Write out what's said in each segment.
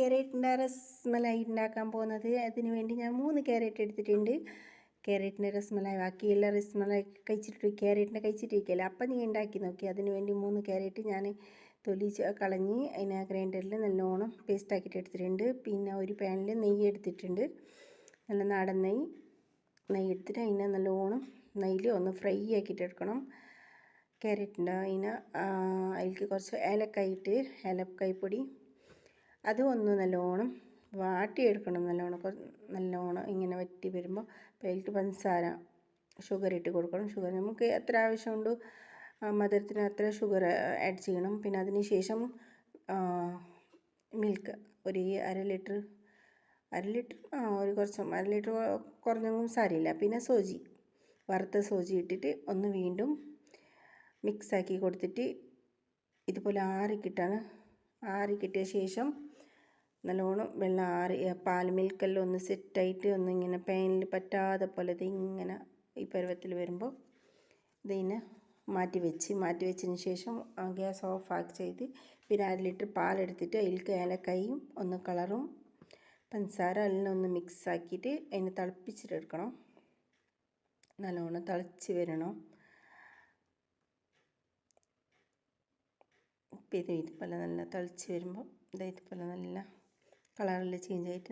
ക്യാരറ്റിൻ്റെ രസ്മലായി ഉണ്ടാക്കാൻ പോകുന്നത്. അതിന് വേണ്ടി ഞാൻ 3 ക്യാരറ്റ് എടുത്തിട്ടുണ്ട്. ക്യാരറ്റിൻ്റെ രസ്മലായി ബാക്കിയെല്ലാം രസ്മലായി കഴിച്ചിട്ട് ക്യാരറ്റിനെ കഴിച്ചിട്ടിരിക്കില്ല. അപ്പം നീ ഉണ്ടാക്കി നോക്കി. അതിന് വേണ്ടി 3 ക്യാരറ്റ് ഞാൻ തൊലി കളഞ്ഞ് അതിനെ ഗ്രൈൻഡറിൽ നല്ലോണം പേസ്റ്റാക്കിയിട്ട് എടുത്തിട്ടുണ്ട്. പിന്നെ ഒരു പാനിൽ നെയ്യ് എടുത്തിട്ടുണ്ട്, നല്ല നാടൻ നെയ്യ് എടുത്തിട്ട് അതിനെ നല്ലോണം നെയ്യിൽ ഒന്ന് ഫ്രൈ ആക്കിയിട്ട് എടുക്കണം. ക്യാരറ്റിൻ്റെ അതിലേക്ക് കുറച്ച് ഏലക്കായ് പൊടി അത് ഒന്ന് നല്ലോണം വാട്ടിയെടുക്കണം. നല്ലോണം ഇങ്ങനെ വറ്റി വരുമ്പോൾ അതിലേക്ക് പഞ്ചസാര ഷുഗർ ഇട്ട് കൊടുക്കണം. ഷുഗർ നമുക്ക് എത്ര ആവശ്യമുണ്ടോ മധുരത്തിന് അത്ര ഷുഗർ ആഡ് ചെയ്യണം. പിന്നെ അതിന് ശേഷം മിൽക്ക് ഒരു അര ലിറ്റർ കുറഞ്ഞൊന്നും സാരമില്ല. പിന്നെ വറുത്ത സോജി ഇട്ടിട്ട് ഒന്ന് വീണ്ടും മിക്സാക്കി കൊടുത്തിട്ട് ഇതുപോലെ ആറിക്കിട്ടിയ ശേഷം നല്ലോണം വെള്ളം മിൽക്കെല്ലാം ഒന്ന് സെറ്റായിട്ട് ഒന്ന് ഇങ്ങനെ പാനിൽ പറ്റാതെ പോലെ ഇങ്ങനെ ഈ പരുവത്തിൽ വരുമ്പോൾ ഇതിനെ മാറ്റി വെച്ചതിന് ശേഷം ഗ്യാസ് ഓഫ് ചെയ്ത് പിന്നെ 1 ലിറ്റർ പാലെടുത്തിട്ട് അതിലേക്ക് ഏലക്കായും ഒന്ന് കളറും പഞ്ചസാര എല്ലാം ഒന്ന് മിക്സാക്കിയിട്ട് അതിനെ തിളപ്പിച്ചിട്ടെടുക്കണം. നല്ലോണം തിളച്ച് വരണം. ഇപ്പം ഇതുപോലെ നല്ല തിളച്ച് വരുമ്പോൾ ഇതുപോലെ നല്ല കളറെല്ലാം ചേഞ്ച് ആയിട്ട്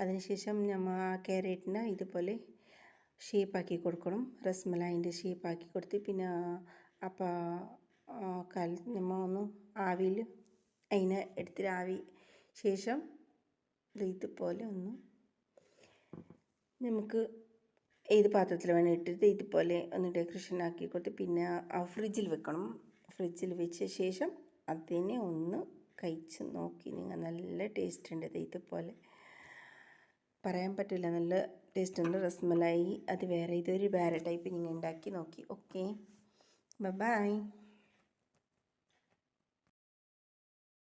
അതിനുശേഷം നമ്മൾ ആ ക്യാരറ്റിനെ ഇതുപോലെ ഷേപ്പാക്കി കൊടുക്കണം. രസ്മലായിൻ്റെ ഷേപ്പാക്കി കൊടുത്ത് പിന്നെ നമ്മൾ ഒന്ന് ആവിയിൽ അതിനെ എടുത്തിട്ട് ശേഷം ഇതുപോലെ ഒന്ന് നമുക്ക് ഏത് പാത്രത്തിൽ വേണം ഇട്ടിട്ട് ഇതുപോലെ ഒന്ന് ഡെക്കറേഷൻ ആക്കി കൊടുത്ത് പിന്നെ ഫ്രിഡ്ജിൽ വെക്കണം. ഫ്രിഡ്ജിൽ വെച്ച ശേഷം അതിനെ ഒന്ന് കഴിച്ച് നോക്കി നിങ്ങൾ. നല്ല ടേസ്റ്റ് ഉണ്ട്. ഇതുപോലെ പറയാൻ പറ്റില്ല, നല്ല ടേസ്റ്റ് ഉണ്ട്. രസ്മലായി അത് വേറെ, ഇതൊരു വേറെ ടൈപ്പ് നിങ്ങൾ ഉണ്ടാക്കി നോക്കി. Okay, by.